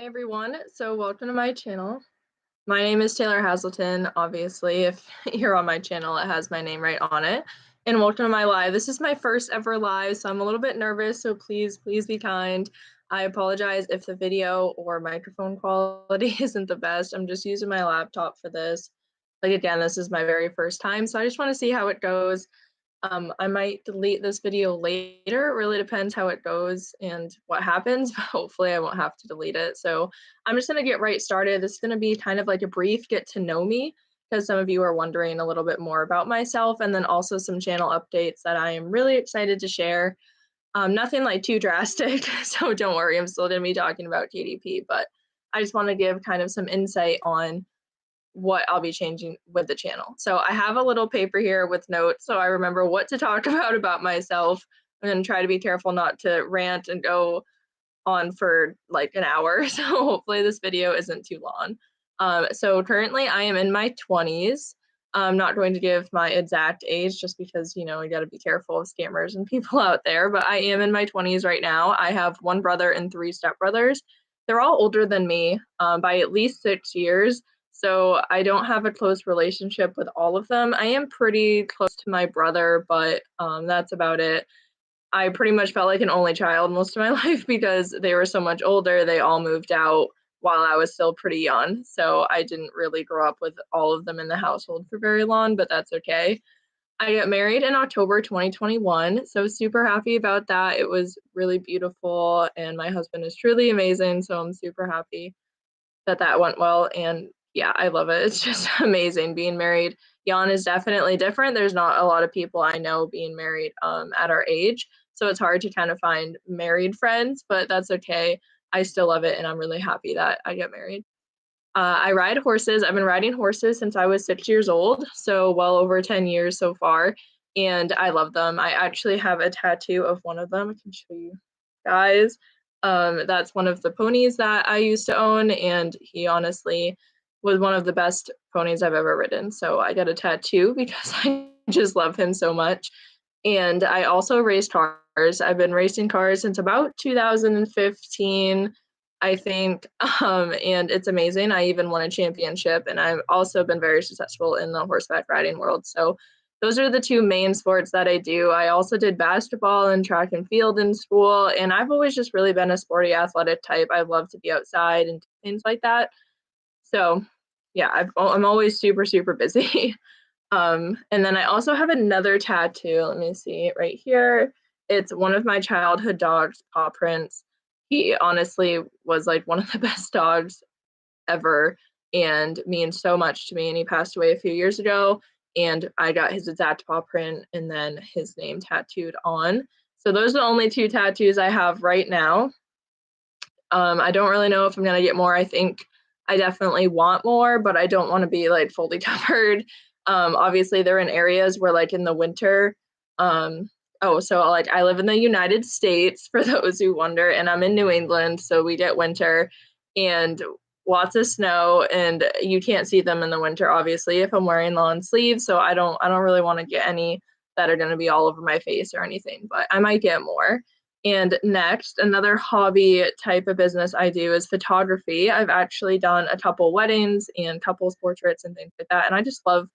Hey everyone, so welcome to my channel. My name is Taylor Haselton. Obviously, if you're on my channel, it has my name right on it. And welcome to my live. This is my first ever live, so I'm a little bit nervous, so please be kind. I apologize if the video or microphone quality isn't the best. I'm just using my laptop for this. Like again, this is my very first time, so I just want to see how it goes. I might delete this video later. It really depends how it goes and what happens, but hopefully I won't have to delete it. So I'm just gonna get right started. This is gonna be kind of like a brief get to know me because some of you are wondering a little bit more about myself, and then also some channel updates that I am really excited to share. Nothing like too drastic, so don't worry, I'm still gonna be talking about KDP, but I just wanna give kind of some insight on what I'll be changing with the channel. So I have a little paper here with notes so I remember what to talk about myself. I'm gonna try to be careful not to rant and go on for like an hour. So hopefully this video isn't too long. So currently I am in my 20s. I'm not going to give my exact age just because, you know, you got to be careful of scammers and people out there, but I am in my 20s right now. I have one brother and three stepbrothers. They're all older than me by at least 6 years. So I don't have a close relationship with all of them. I am pretty close to my brother, but that's about it. I pretty much felt like an only child most of my life because they were so much older. They all moved out while I was still pretty young. So I didn't really grow up with all of them in the household for very long, but that's okay. I got married in October 2021. So super happy about that. It was really beautiful and my husband is truly amazing. So I'm super happy that that went well. And yeah, I love it. It's just amazing being married. Young is definitely different. There's not a lot of people I know being married at our age. So it's hard to kind of find married friends, but that's okay. I still love it and I'm really happy that I get married. I ride horses. I've been riding horses since I was 6 years old, so well over 10 years so far, and I love them. I actually have a tattoo of one of them. I can show you guys. That's one of the ponies that I used to own, and he honestly was one of the best ponies I've ever ridden. So I got a tattoo because I just love him so much. And I also race cars. I've been racing cars since about 2015, I think, and it's amazing. I even won a championship, and I've also been very successful in the horseback riding world. So those are the two main sports that I do. I also did basketball and track and field in school, and I've always just really been a sporty, athletic type. I love to be outside and things like that. So yeah, I'm always super busy. And then I also have another tattoo. Let me see it right here. It's one of my childhood dogs, paw prints. He honestly was like one of the best dogs ever and means so much to me. And he passed away a few years ago. And I got his exact paw print and then his name tattooed on. So those are the only two tattoos I have right now. I don't really know if I'm gonna get more. I think I definitely want more, but I don't want to be like fully covered. Obviously, they're in areas where, like in the winter, so like I live in the United States for those who wonder, and I'm in New England, so we get winter and lots of snow, and you can't see them in the winter, obviously, if I'm wearing long sleeves. So I don't really want to get any that are going to be all over my face or anything, but I might get more. And next, another hobby type of business I do is photography. I've actually done a couple weddings and couples portraits and things like that. And I just love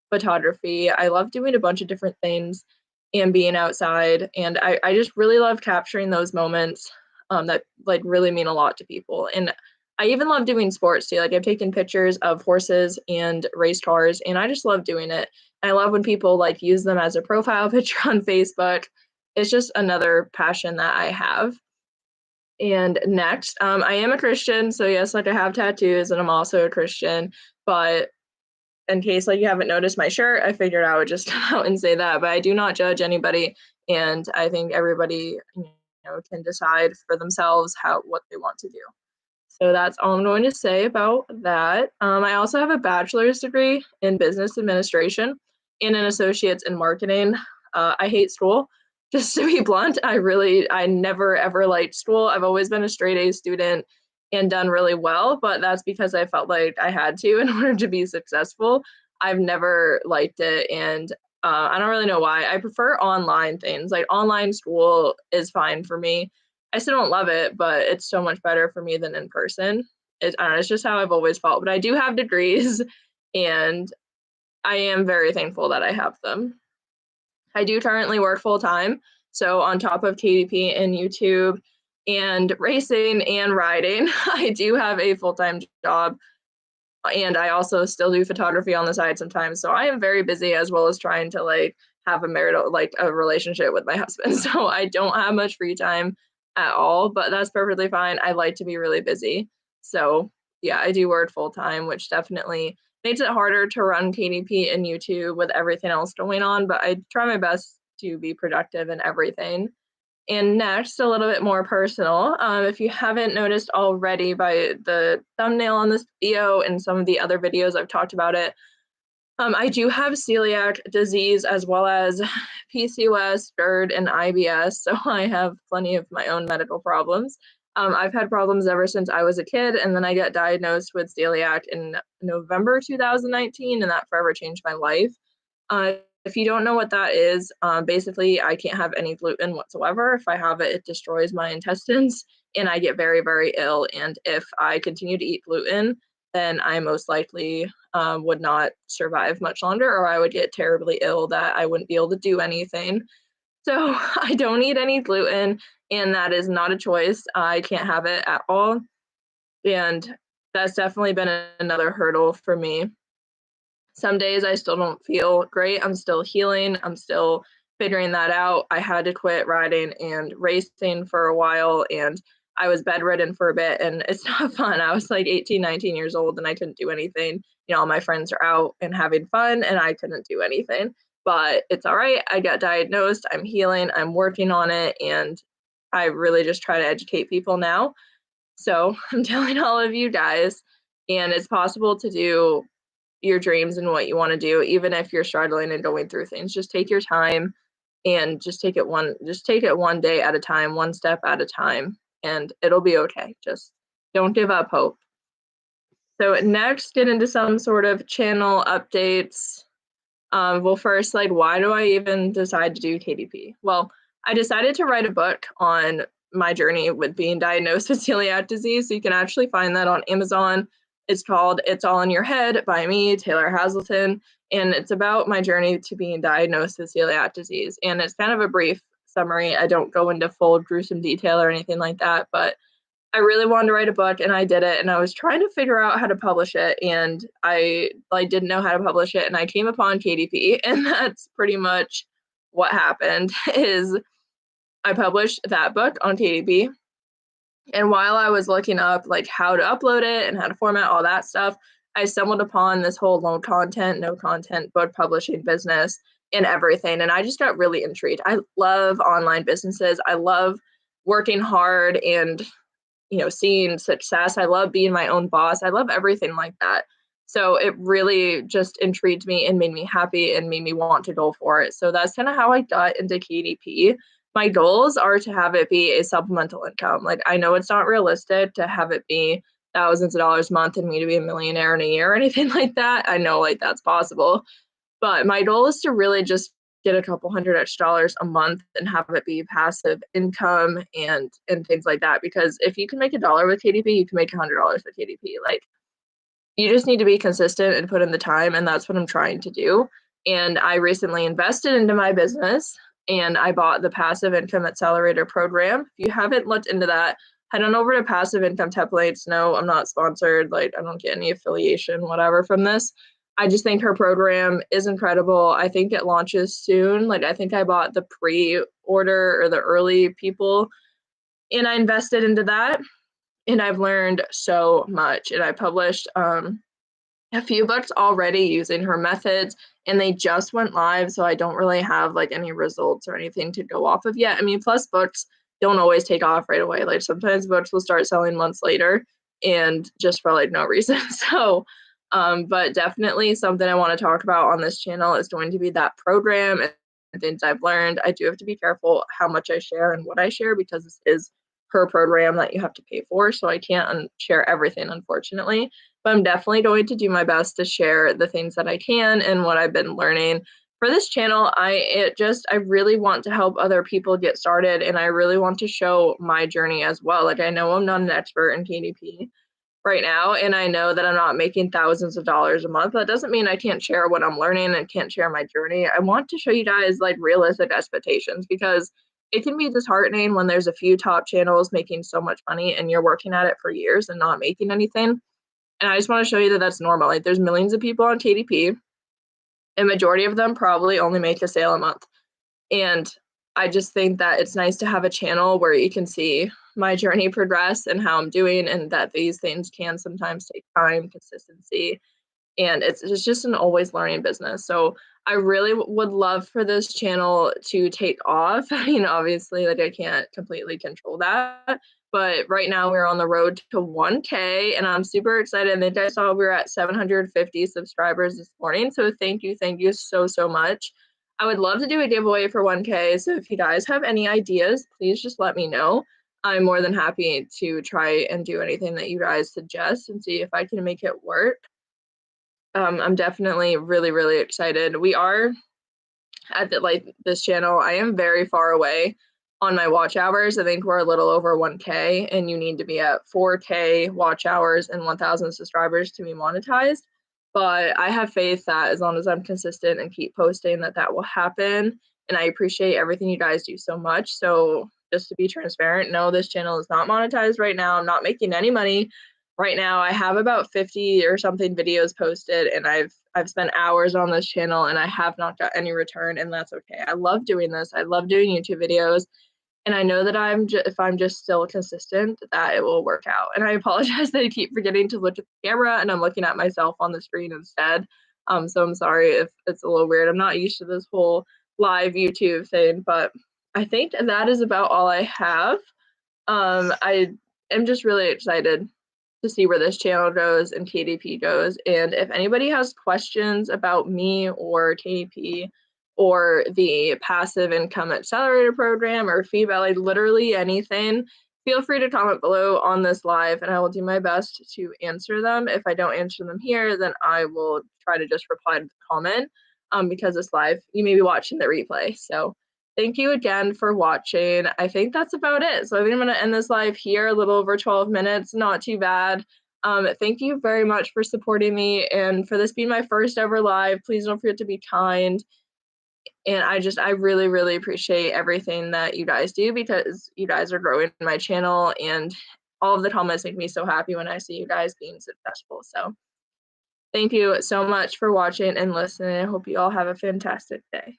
photography. I love doing a bunch of different things and being outside. And I just really love capturing those moments that like really mean a lot to people. And I even love doing sports too. Like I've taken pictures of horses and race cars, and I just love doing it. I love when people like use them as a profile picture on Facebook. It's just another passion that I have. And next, I am a Christian, so yes, like I have tattoos, and I'm also a Christian. But in case like you haven't noticed my shirt, I figured I would just come out and say that. But I do not judge anybody, and I think everybody can decide for themselves what they want to do. So that's all I'm going to say about that. I also have a bachelor's degree in business administration and an associate's in marketing. I hate school. Just to be blunt, I never ever liked school. I've always been a straight A student and done really well, but that's because I felt like I had to in order to be successful. I've never liked it, and I don't really know why. I prefer online things. Like online school is fine for me. I still don't love it, but it's so much better for me than in person. I don't know, it's just how I've always felt. But I do have degrees, and I am very thankful that I have them. I do currently work full time. So on top of KDP and YouTube and racing and riding, I do have a full-time job, and I also still do photography on the side sometimes. So I am very busy, as well as trying to like have a relationship with my husband. So I don't have much free time at all, but that's perfectly fine. I like to be really busy. So yeah, I do work full time, which definitely makes it harder to run KDP and YouTube with everything else going on, but I try my best to be productive in everything. And next, a little bit more personal. If you haven't noticed already by the thumbnail on this video and some of the other videos I've talked about it, I do have celiac disease as well as PCOS, GERD, and IBS, so I have plenty of my own medical problems. I've had problems ever since I was a kid, and then I got diagnosed with celiac in November 2019, and that forever changed my life. Uh, if you don't know what that is, basically I can't have any gluten whatsoever. If I have it, it destroys my intestines and I get very, very ill. And if I continue to eat gluten, then I most likely would not survive much longer, or I would get terribly ill that I wouldn't be able to do anything. So I don't eat any gluten, and that is not a choice. I can't have it at all. And that's definitely been another hurdle for me. Some days I still don't feel great. I'm still healing. I'm still figuring that out. I had to quit riding and racing for a while, and I was bedridden for a bit, and it's not fun. I was like 18, 19 years old, and I couldn't do anything. All my friends are out and having fun, and I couldn't do anything. But it's all right. I got diagnosed. I'm healing. I'm working on it, and I really just try to educate people now. So I'm telling all of you guys, and it's possible to do your dreams and what you want to do, even if you're struggling and going through things. Just take your time and just take it one day at a time, one step at a time, and it'll be okay. Just don't give up hope. So next, get into some sort of channel updates. Well, first, like, why do I even decide to do KDP? Well, I decided to write a book on my journey with being diagnosed with celiac disease. So you can actually find that on Amazon. It's called It's All in Your Head by me, Taylor Haselton. And it's about my journey to being diagnosed with celiac disease. And it's kind of a brief summary. I don't go into full gruesome detail or anything like that, but I really wanted to write a book, and I did it, and I was trying to figure out how to publish it, and I didn't know how to publish it, and I came upon KDP, and that's pretty much what happened. Is I published that book on KDP, and while I was looking up like how to upload it and how to format all that stuff, I stumbled upon this whole low content, no content book publishing business and everything, and I just got really intrigued. I love online businesses. I love working hard and seeing success. I love being my own boss. I love everything like that. So it really just intrigued me and made me happy and made me want to go for it. So that's kind of how I got into KDP. My goals are to have it be a supplemental income. Like, I know it's not realistic to have it be thousands of dollars a month and me to be a millionaire in a year or anything like that. I know like that's possible, but my goal is to really just get a couple hundred extra dollars a month and have it be passive income and things like that. Because if you can make $1 with KDP, you can make $100 with KDP. Like, you just need to be consistent and put in the time, and that's what I'm trying to do. And I recently invested into my business, and I bought the Passive Income Accelerator program. If you haven't looked into that, head on over to Passive Income Templates. No, I'm not sponsored. Like, I don't get any affiliation, whatever, from this. I just think her program is incredible. I think it launches soon. Like, I think I bought the pre-order or the early people, and I invested into that. And I've learned so much. And I published a few books already using her methods, and they just went live. So I don't really have like any results or anything to go off of yet. I mean, plus books don't always take off right away. Like, sometimes books will start selling months later and just for like no reason. So but definitely something I want to talk about on this channel is going to be that program and things I've learned. I do have to be careful how much I share and what I share, because this is her program that you have to pay for. So I can't share everything, unfortunately. But I'm definitely going to do my best to share the things that I can and what I've been learning For this channel, I really want to help other people get started, and I really want to show my journey as well. Like, I know I'm not an expert in KDP right now, and I know that I'm not making thousands of dollars a month. That doesn't mean I can't share what I'm learning and can't share my journey. I want to show you guys like realistic expectations, because it can be disheartening when there's a few top channels making so much money and you're working at it for years and not making anything. And I just want to show you that that's normal. Like, there's millions of people on KDP, and majority of them probably only make a sale a month. And I just think that it's nice to have a channel where you can see my journey progress and how I'm doing, and that these things can sometimes take time, consistency, and it's just an always learning business. So I really would love for this channel to take off. Obviously, like, I can't completely control that, but right now we're on the road to 1K, and I'm super excited. And I saw we were at 750 subscribers this morning. So thank you so much. I would love to do a giveaway for 1K. So if you guys have any ideas, please just let me know. I'm more than happy to try and do anything that you guys suggest and see if I can make it work. I'm definitely really excited. We are at this channel. I am very far away on my watch hours. I think we're a little over 1K, and you need to be at 4K watch hours and 1,000 subscribers to be monetized. But I have faith that as long as I'm consistent and keep posting, that will happen. And I appreciate everything you guys do so much. So just to be transparent, no, this channel is not monetized right now. I'm not making any money right now. I have about 50 or something videos posted, and I've spent hours on this channel, and I have not got any return, and that's okay. I love doing this. I love doing YouTube videos, and I know that if I'm just still consistent, that it will work out. And I apologize that I keep forgetting to look at the camera, and I'm looking at myself on the screen instead. So I'm sorry if it's a little weird. I'm not used to this whole live YouTube thing, but I think that is about all I have. I am just really excited to see where this channel goes and KDP goes. And if anybody has questions about me or KDP or the passive income accelerator program or feedback, like literally anything, feel free to comment below on this live, and I will do my best to answer them. If I don't answer them here, then I will try to just reply to the comment, because it's live. You may be watching the replay. So thank you again for watching. I think that's about it. So I think I'm going to end this live here, a little over 12 minutes, not too bad. Thank you very much for supporting me and for this being my first ever live. Please don't forget to be kind. And I really appreciate everything that you guys do, because you guys are growing my channel, and all of the comments make me so happy when I see you guys being successful. So thank you so much for watching and listening. I hope you all have a fantastic day.